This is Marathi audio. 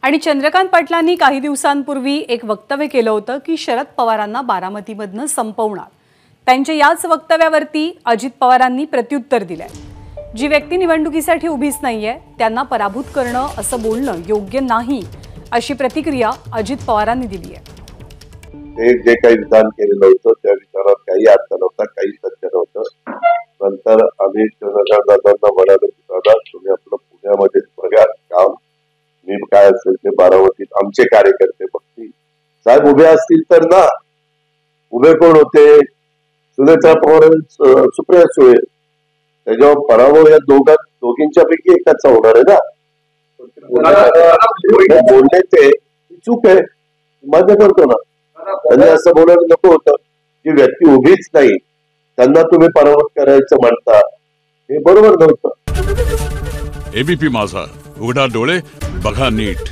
आणि चंद्रकांत पाटलांनी काही दिवसांपूर्वी एक वक्तव्य केलं होतं की शरद पवारांना बारामतीमधनं संपवणार। त्यांच्या याच वक्तव्यावरती अजित पवारांनी प्रत्युत्तर दिलंय। जी व्यक्ती निवडणुकीसाठी उभीच नाहीये त्यांना पराभूत करणं असं बोलणं योग्य नाही, अशी प्रतिक्रिया अजित पवारांनी दिली आहे। ते जे काही विधान केलेलं होतं त्या विधानात काही अर्थ नव्हता, काही सत्य नव्हतं। नंतर आम्ही चंद्रकांत दादांना म्हणालो की दादा तुम्ही आपलं पुण्यामध्ये बघा काम, मी काय असेल ते बारामतीत आमचे कार्यकर्ते बघतील। साहेब उभे असतील तर ना, उभे कोण होते? सुनेत्रा पवार, सुप्रिया सुळे। त्याच्यावर पराभव या दोघींच्या पैकी एकाचा होणार आहे ना। बोलणे ते चूक आहे, मान्य करतो ना। त्यांनी असं बोलायला नको होतं। जी व्यक्ती उभीच नाही त्यांना तुम्ही पराभूत करायचं म्हणता, हे बरोबर नव्हतं। एबीपी माझा, उघडा डोळे बघा नीट।